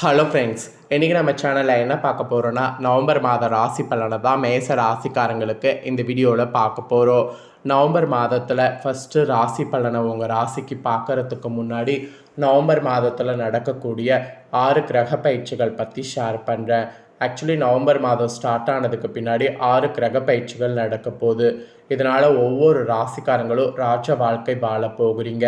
Hello friends, இன்றைக்கி நம்ம சேனலில் என்ன பார்க்க போகிறோன்னா நவம்பர் மாத ராசி பலனை தான் மேச ராசிக்காரங்களுக்கு இந்த வீடியோவில் பார்க்க போகிறோம். நவம்பர் மாதத்தில் ஃபஸ்ட்டு ராசி பலனை உங்கள் ராசிக்கு பார்க்குறதுக்கு முன்னாடி நவம்பர் மாதத்தில் நடக்கக்கூடிய 6 கிரக பயிற்சிகள் பற்றி ஷேர் பண்ணுறேன். ஆக்சுவலி நவம்பர் மாதம் ஸ்டார்ட் ஆனதுக்கு பின்னாடி 6 கிரக பயிற்சிகள் நடக்க போகுது. இதனால் ஒவ்வொரு ராசிக்காரங்களும் ராஜ வாழ்க்கை வாழ போகிறீங்க.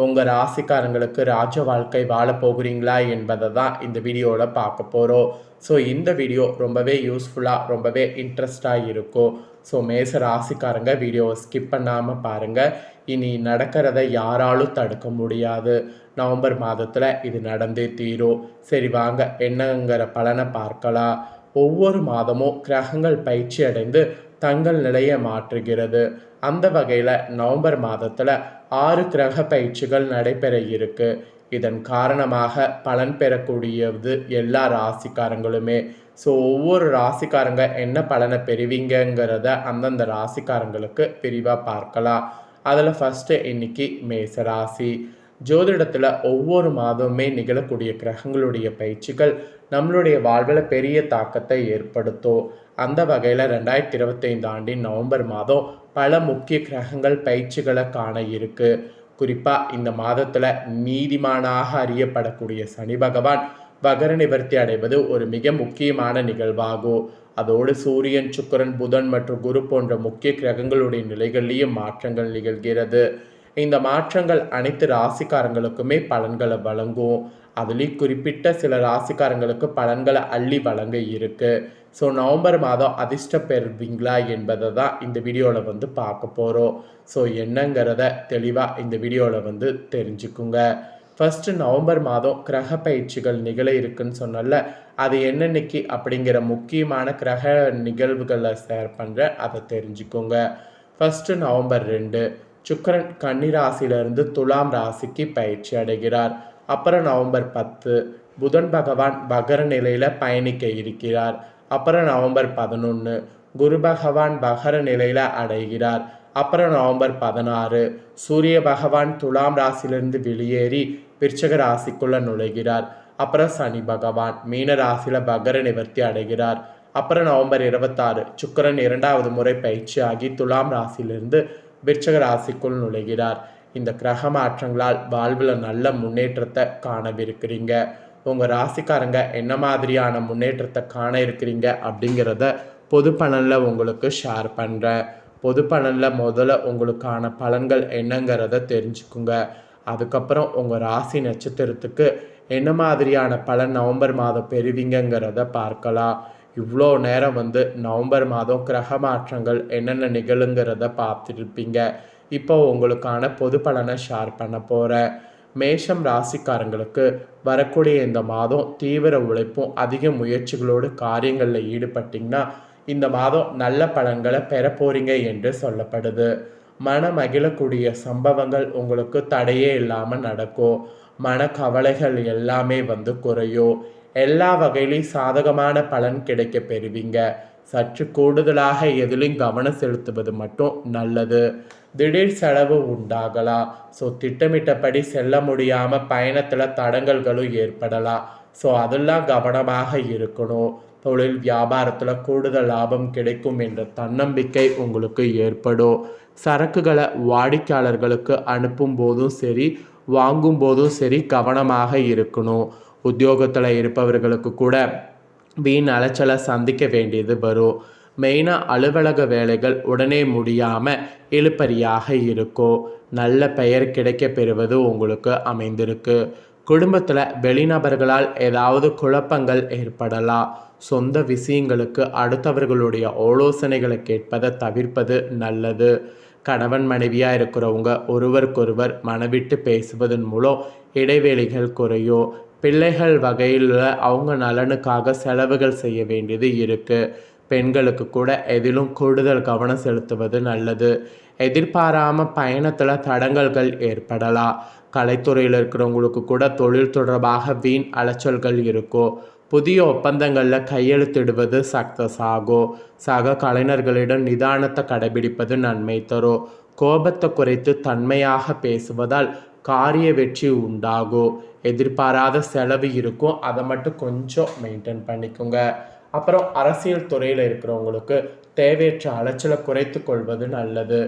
உங்கள் ராசிக்காரங்களுக்கு ராஜ வாழ்க்கை வாழ போகிறீங்களா என்பதை தான் இந்த வீடியோவில் பார்க்க போகிறோம். ஸோ இந்த வீடியோ ரொம்பவே யூஸ்ஃபுல்லாக ரொம்பவே இன்ட்ரெஸ்டாக இருக்கும். ஸோ மேச ராசிக்காரங்க வீடியோவை ஸ்கிப் பண்ணாமல் பாருங்கள். இனி நடக்கிறத யாராலும் தடுக்க முடியாது. நவம்பர் மாதத்தில் இது நடந்தே தீரும். சரி வாங்க என்னங்கிற பலனை பார்க்கலாம். ஒவ்வொரு மாதமும் கிரகங்கள் பயிற்சி அடைந்து தங்கள் நிலையை மாற்றுகிறது. அந்த வகையில் நவம்பர் மாதத்தில் 6 கிரக பயிற்சிகள் நடைபெற இருக்கு. இதன் காரணமாக பலன் பெறக்கூடியது எல்லா ராசிக்காரங்களுமே. ஸோ ஒவ்வொரு ராசிக்காரங்க என்ன பலனை பெறுவீங்கிறத அந்தந்த ராசிக்காரங்களுக்கு விரிவாக பார்க்கலாம். அதில் ஃபஸ்ட்டு இன்னைக்கு மேச ராசி. ஜோதிடத்தில் ஒவ்வொரு மாதமுமே நிகழக்கூடிய கிரகங்களுடைய பயிற்சிகள் நம்மளுடைய வாழ்வில் பெரிய தாக்கத்தை ஏற்படுத்தும். அந்த வகையில் 2025 ஆண்டின் நவம்பர் மாதம் பல முக்கிய கிரகங்கள் பயிற்சிகளை காண இருக்கு. குறிப்பாக இந்த மாதத்தில் நீதிமானாக அறியப்படக்கூடிய சனி பகவான் வகர நிவர்த்தி அடைவது ஒரு மிக முக்கியமான நிகழ்வாகும். அதோடு சூரியன், சுக்கிரன், புதன் மற்றும் குரு போன்ற முக்கிய கிரகங்களுடைய நிலைகளிலேயும் மாற்றங்கள் நிகழ்கிறது. இந்த மாற்றங்கள் அனைத்து ராசிக்காரங்களுக்குமே பலன்களை வழங்கும். அதுலேயும் குறிப்பிட்ட சில ராசிக்காரங்களுக்கு பலன்களை அள்ளி வழங்க இருக்கு. ஸோ நவம்பர் மாதம் அதிர்ஷ்டம் பெறுவீங்களா என்பதை தான் இந்த வீடியோவில் பார்க்க போகிறோம். ஸோ என்னங்கிறத தெளிவாக இந்த வீடியோவில் தெரிஞ்சுக்குங்க. ஃபஸ்ட்டு நவம்பர் மாதம் கிரக பயிற்சிகள் நிகழ இருக்குன்னு சொன்னல, அது என்னன்னைக்கு அப்படிங்கிற முக்கியமான கிரக நிகழ்வுகளை ஷேர் பண்ணுறேன், அதை தெரிஞ்சுக்கோங்க. ஃபஸ்ட்டு நவம்பர் 2 சுக்கிரன் கன்னி ராசியிலிருந்து துலாம் ராசிக்கு பயிற்சி அடைகிறார். அப்புறம் நவம்பர் 10 புதன் பகவான் வகர நிலையில் பயணிக்க இருக்கிறார். அப்புறம் நவம்பர் 11 குரு பகவான் வகர நிலையில் அடைகிறார். அப்புறம் நவம்பர் 16 சூரிய பகவான் துலாம் ராசியிலிருந்து வெளியேறி விருச்சிக ராசிக்குள்ள நுழைகிறார். அப்புறம் சனி பகவான் மீன ராசியில் வகர நிவர்த்தி அடைகிறார். அப்புறம் நவம்பர் 26 சுக்கிரன் 2வது முறை பயிற்சியாகி துலாம் ராசியிலிருந்து விருச்சிக ராசிக்குள் நுழைகிறார். இந்த கிரக மாற்றங்களால் வாழ்வில் நல்ல முன்னேற்றத்தை காணவிருக்கிறீங்க. உங்கள் ராசிக்காரங்க என்ன மாதிரியான முன்னேற்றத்தை காண இருக்கிறீங்க அப்படிங்கிறத பொது பலனில் உங்களுக்கு ஷேர் பண்ணுறேன். பொது பலனில் முதல்ல உங்களுக்கான பலன்கள் என்னங்கிறத தெரிஞ்சுக்குங்க. அதுக்கப்புறம் உங்கள் ராசி நட்சத்திரத்துக்கு என்ன மாதிரியான பலன் நவம்பர் மாதம் பெறுவீங்கிறத பார்க்கலாம். இவ்வளோ நேரம் நவம்பர் மாதம் கிரக மாற்றங்கள் என்னென்ன நிகழுங்கிறத பார்த்துருப்பீங்க. இப்போ உங்களுக்கான பொது பலனை ஷேர் பண்ண போகிறேன். மேஷம் ராசிக்காரங்களுக்கு வரக்கூடிய இந்த மாதம் தீவிர உழைப்பும் அதிக முயற்சிகளோடு காரியங்களில் ஈடுபட்டிங்கன்னா இந்த மாதம் நல்ல பலன்களை பெற போகிறீங்க என்று சொல்லப்படுது. மன மகிழக்கூடிய சம்பவங்கள் உங்களுக்கு தடையே இல்லாமல் நடக்கும். மன கவலைகள் எல்லாமே குறையும். எல்லா வகையிலையும் சாதகமான பலன் கிடைக்க பெறுவீங்க. சற்று கூடுதலாக எதிலும் கவனம் செலுத்துவது மட்டும் நல்லது. திடீர் செலவு உண்டாகலாம். ஸோ திட்டமிட்டபடி செல்ல முடியாமல் பயணத்தில் தடங்கல்களும் ஏற்படலாம். ஸோ அதெல்லாம் கவனமாக இருக்கணும். தொழில் வியாபாரத்தில் கூடுதல் லாபம் கிடைக்கும் என்ற தன்னம்பிக்கை உங்களுக்கு ஏற்படும். சரக்குகளை வாடிக்கையாளர்களுக்கு அனுப்பும் போதும் சரி, வாங்கும் போதும் சரி கவனமாக இருக்கணும். உத்தியோகத்தில் இருப்பவர்களுக்கு கூட வீண் அலைச்சலை சந்திக்க வேண்டியது வரும். மெயினாக அலுவலக வேலைகள் உடனே முடியாமல் இழுபறியாக இருக்கும். நல்ல பெயர் கிடைக்க பெறுவது உங்களுக்கு அமைந்திருக்கு. குடும்பத்தில் வெளிநபர்களால் ஏதாவது குழப்பங்கள் ஏற்படலாம். சொந்த விஷயங்களுக்கு அடுத்தவர்களுடைய ஆலோசனைகளை கேட்பதை தவிர்ப்பது நல்லது. கணவன் மனைவியாக இருக்கிறவங்க ஒருவருக்கொருவர் மனவிட்டு பேசுவதன் மூலம் இடைவெளிகள் குறையும். பிள்ளைகள் வகையில் அவங்க நலனுக்காக செலவுகள் செய்ய வேண்டியது இருக்குது. பெண்களுக்கு கூட எதிலும் கூடுதல் கவனம் செலுத்துவது நல்லது. எதிர்பாராமல் பயணத்தில் தடங்கல்கள் ஏற்படலாம். கலைத்துறையில் இருக்கிறவங்களுக்கு கூட தொழில் தொடர்பாக வீண் அலைச்சல்கள் இருக்கும். புதிய ஒப்பந்தங்களில் கையெழுத்திடுவது சக்ஸஸ் ஆகும். சக கலைஞர்களிடம் நிதானத்தை கடைபிடிப்பது நன்மை தரும். கோபத்தை குறைத்து தன்மையாக பேசுவதால் காரிய வெற்றி உண்டாகும். எதிர்பாராத செலவு இருக்கும், அதை மட்டும் கொஞ்சம் மெயின்டைன் பண்ணிக்கோங்க. அப்புறம் அரசியல் துறையில் இருக்கிறவங்களுக்கு தேவையற்ற அலைச்சலை குறைத்து கொள்வது நல்லது.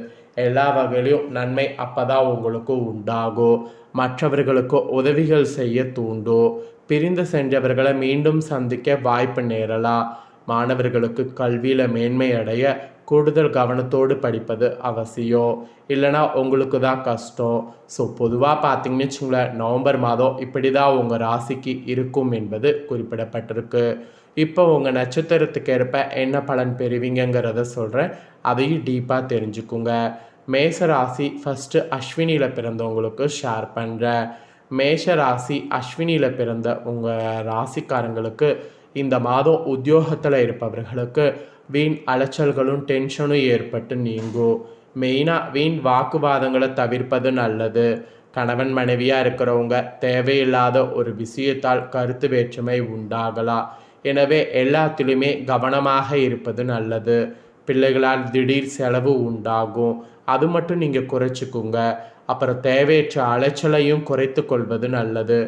எல்லா வகையிலையும் நன்மை அப்பதான் உங்களுக்கு உண்டாகும். மற்றவர்களுக்கு உதவிகள் செய்ய தூண்டும். பிரிந்து சென்றவர்களை மீண்டும் சந்திக்க வாய்ப்பு நேரலாம். மாணவர்களுக்கு கல்வியில் மேன்மை அடைய கூடுதல் கவனத்தோடு படிப்பது அவசியம். இல்லைனா உங்களுக்கு தான் கஷ்டம். ஸோ பொதுவாக பார்த்தீங்கன்னு வச்சுங்களேன், நவம்பர் மாதம் இப்படி தான் உங்கள் ராசிக்கு இருக்கும் என்பது குறிப்பிடப்பட்டிருக்கு. இப்போ உங்கள் நட்சத்திரத்துக்கு ஏற்ப என்ன பலன் பெறுவீங்கிறத சொல்கிறேன், அதையும் டீப்பாக தெரிஞ்சுக்குங்க. மேஷ ராசி ஃபஸ்ட்டு அஸ்வினியில் பிறந்தவங்களுக்கு ஷேர் பண்ணுறேன். மேஷ ராசி அஸ்வினியில் பிறந்த உங்கள் ராசிக்காரங்களுக்கு இந்த மாதம் உத்தியோகத்தில் இருப்பவர்களுக்கு வீண் அலைச்சல்களும் டென்ஷனும் ஏற்பட்டு நீங்கும். மெயினாக வீண் வாக்குவாதங்களை தவிர்ப்பது நல்லது. கணவன் மனைவியாக இருக்கிறவங்க தேவையில்லாத ஒரு விஷயத்தால் கருத்து வேற்றுமை உண்டாகலாம். எனவே எல்லாத்திலுமே கவனமாக இருப்பது நல்லது. பிள்ளைகளால் திடீர் செலவு உண்டாகும், அது மட்டும் நீங்கள் குறைச்சிக்குங்க. அப்புறம் தேவையற்ற அலைச்சலையும் குறைத்து கொள்வது நல்லது.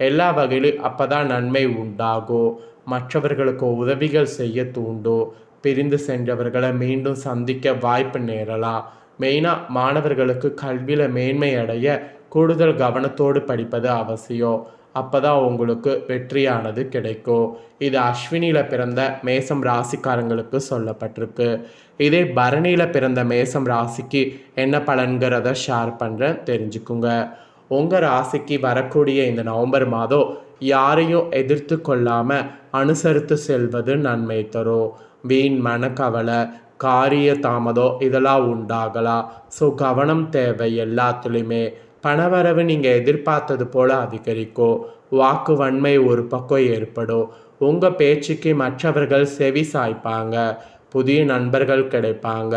எல்லா வகையிலும் அப்போ தான் நன்மை உண்டாகும். மற்றவர்களுக்கு உதவிகள் செய்ய தூண்டும். பிரிந்து சென்றவர்களை மீண்டும் சந்திக்க வாய்ப்பு நேரலாம். மெயினாக மாணவர்களுக்கு கல்வியில் மேன்மை அடைய கூடுதல் கவனத்தோடு படிப்பது அவசியம். அப்போ தான் உங்களுக்கு வெற்றியானது கிடைக்கும். இது அஸ்வினியில் பிறந்த மேசம் ராசிக்காரங்களுக்கு சொல்லப்பட்டிருக்கு. இதே பரணியில் பிறந்த மேசம் ராசிக்கு என்ன பலன்கிறத ஷேர் பண்ணுறேன், தெரிஞ்சுக்குங்க. உங்கள் ராசிக்கு வரக்கூடிய இந்த நவம்பர் மாதம் யாரையும் எதிர்த்து கொள்ளாமல் அனுசரித்து செல்வது நன்மை தரும். வீண் மனக்கவலை, காரிய தாமதம் இதெல்லாம் உண்டாகலாம். ஸோ கவனம் தேவை எல்லாத்துலேயுமே. பணவரவு நீங்கள் எதிர்பார்த்தது போல் அதிகரிக்கும். வாக்கு வன்மை ஒரு பக்கம் ஏற்படும். உங்கள் பேச்சுக்கு மற்றவர்கள் செவி சாய்ப்பாங்க. புதிய நண்பர்கள் கிடைப்பாங்க.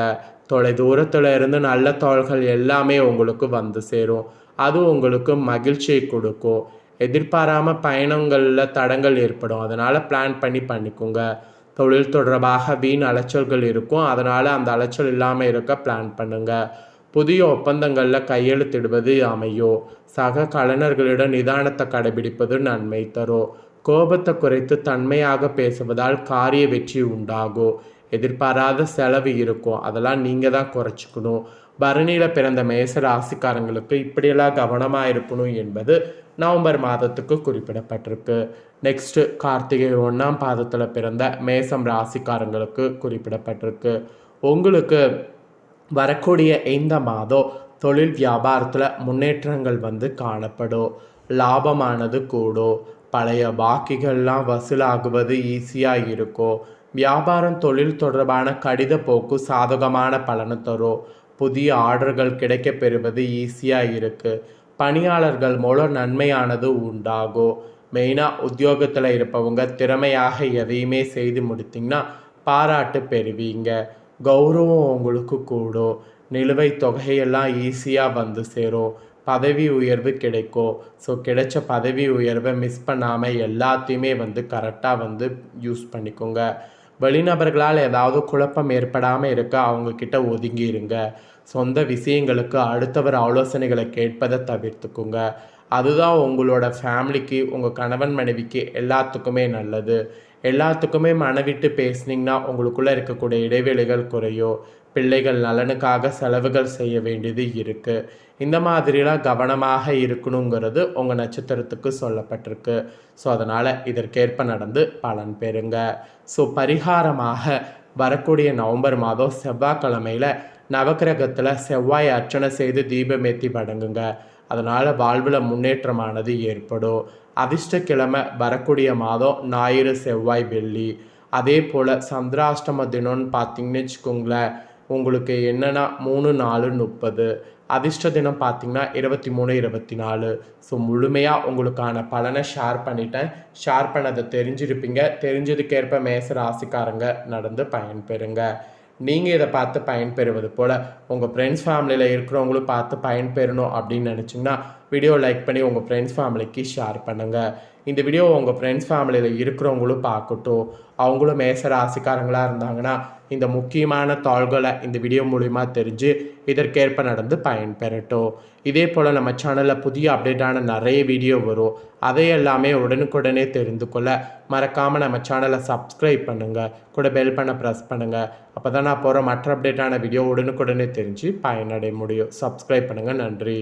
தொலைதூரத்தில் இருந்து நல்ல தோள்கள் எல்லாமே உங்களுக்கு வந்து சேரும். அது உங்களுக்கு மகிழ்ச்சியை கொடுக்கும். எதிர்பாராமல் பயணங்களில் தடங்கள் ஏற்படும், அதனால் பிளான் பண்ணிக்கோங்க. தொழில் தொடர்பாக வீண் அலைச்சல்கள் இருக்கும், அதனால் அந்த அலைச்சல் இல்லாமல் இருக்க பிளான் பண்ணுங்கள். புதிய ஒப்பந்தங்களில் கையெழுத்திடுவது அமையும். சக கலைஞர்களிடம் நிதானத்தை கடைபிடிப்பது நன்மை தரும். கோபத்தை குறைத்து தன்மையாக பேசுவதால் காரிய வெற்றி உண்டாகும். எதிர்பாராத செலவு இருக்கும், அதெல்லாம் நீங்கள் தான் குறைச்சிக்கணும். பரணியில் பிறந்த மேச ராசிக்காரங்களுக்கு இப்படியெல்லாம் கவனமாக இருக்கணும் என்பது நவம்பர் மாதத்துக்கு குறிப்பிடப்பட்டிருக்கு. நெக்ஸ்ட்டு கார்த்திகை 1ஆம் பாதத்தில் பிறந்த மேசம் ராசிக்காரங்களுக்கு குறிப்பிடப்பட்டிருக்கு. உங்களுக்கு வரக்கூடிய இந்த மாதம் தொழில் வியாபாரத்தில் முன்னேற்றங்கள் காணப்படும். லாபமானது கூடும். பழைய பாக்கிகள்லாம் வசூலாகுவது ஈஸியாக இருக்கும். வியாபாரம் தொழில் தொடர்பான கடித போக்கு சாதகமான பலனை தரும். புதிய ஆர்டர்கள் கிடைக்க பெறுவது ஈஸியாக இருக்குது. பணியாளர்கள் மூலம் நன்மையானது உண்டாகும். மெயினாக உத்தியோகத்தில் இருப்பவங்க திறமையாக எதையுமே செய்து முடித்திங்கன்னா பாராட்டு பெறுவீங்க. கௌரவம் உங்களுக்கு கூடும். நிலுவைத் தொகையெல்லாம் ஈஸியாக சேரும். பதவி உயர்வு கிடைக்கும். ஸோ கிடைச்ச பதவி உயர்வை மிஸ் பண்ணாமல் எல்லாத்தையுமே கரெக்டாக யூஸ் பண்ணிக்கோங்க. வெளிநபர்களால் ஏதாவது குழப்பம் ஏற்படாமல் இருக்க அவங்கக்கிட்ட ஒதுங்கிடுங்க. சொந்த விஷயங்களுக்கு அடுத்தவர் ஆலோசனைகளை கேட்பதை தவிர்த்துக்குங்க. அதுதான் உங்களோட ஃபேமிலிக்கு, உங்கள் கணவன் மனைவிக்கு எல்லாத்துக்குமே நல்லது. எல்லாத்துக்குமே மனவிட்டு பேசுனீங்கன்னா உங்களுக்குள்ளே இருக்கக்கூடிய இடைவெளிகள் குறையும். பிள்ளைகள் நலனுக்காக செலவுகள் செய்ய வேண்டியது இருக்குது. இந்த மாதிரிலாம் கவனமாக இருக்கணுங்கிறது உங்கள் நட்சத்திரத்துக்கு சொல்லப்பட்டிருக்கு. ஸோ அதனால் இதற்கேற்ப நடந்து பலன் பெறுங்க. ஸோ பரிகாரமாக வரக்கூடிய நவம்பர் மாதம் செவ்வாய்க்கிழமையில் நவக்கிரகத்தில் செவ்வாய் அர்ச்சனை செய்து தீபமேற்றி வணங்குங்க. அதனால் வாழ்வில் முன்னேற்றமானது ஏற்படும். அதிர்ஷ்டக்கிழமை வரக்கூடிய மாதம் ஞாயிறு, செவ்வாய், வெள்ளி. அதே போல் சந்திராஷ்டம தினம்னு பார்த்திங்கன்னு வச்சுக்கோங்களேன், உங்களுக்கு என்னென்னா 3, 4, 30. அதிர்ஷ்ட தினம் பார்த்திங்கன்னா 23, 24. ஸோ முழுமையாக உங்களுக்கான பலனை ஷேர் பண்ணிட்டேன். ஷேர் பண்ணதை தெரிஞ்சிருப்பீங்க. தெரிஞ்சதுக்கேற்ப மேச ராசிக்காரங்க நடந்து பயன்பெறுங்க. நீங்கள் இதை பார்த்து பயன்பெறுவது போல் உங்கள் ஃப்ரெண்ட்ஸ் ஃபேமிலியில் இருக்கிறவங்களும் பார்த்து பயன்பெறணும் அப்படின்னு நினச்சிங்கன்னா வீடியோ லைக் பண்ணி உங்கள் ஃப்ரெண்ட்ஸ் ஃபேமிலிக்கு ஷேர் பண்ணுங்கள். இந்த வீடியோ உங்கள் ஃப்ரெண்ட்ஸ் ஃபேமிலியில் இருக்கிறவங்களும் பார்க்கட்டும். அவங்களும் மேச ராசிக்காரங்களாக இருந்தாங்கன்னா இந்த முக்கியமான தாள்களை இந்த வீடியோ மூலிமா தெரிஞ்சு இதற்கேற்ப நடந்து பயன்பெறட்டும். இதே போல் நம்ம சேனலில் புதிய அப்டேட்டான நிறைய வீடியோ வரும். அதையெல்லாமே உடனுக்குடனே தெரிந்து கொள்ள மறக்காமல் நம்ம சேனலை சப்ஸ்கிரைப் பண்ணுங்கள். கூட பெல் பண்ண ப்ரெஸ் பண்ணுங்கள். அப்போ தான் நான் போகிற மற்ற அப்டேட்டான வீடியோ உடனுக்குடனே தெரிஞ்சு பயனடைய முடியும். சப்ஸ்கிரைப் பண்ணுங்கள். நன்றி.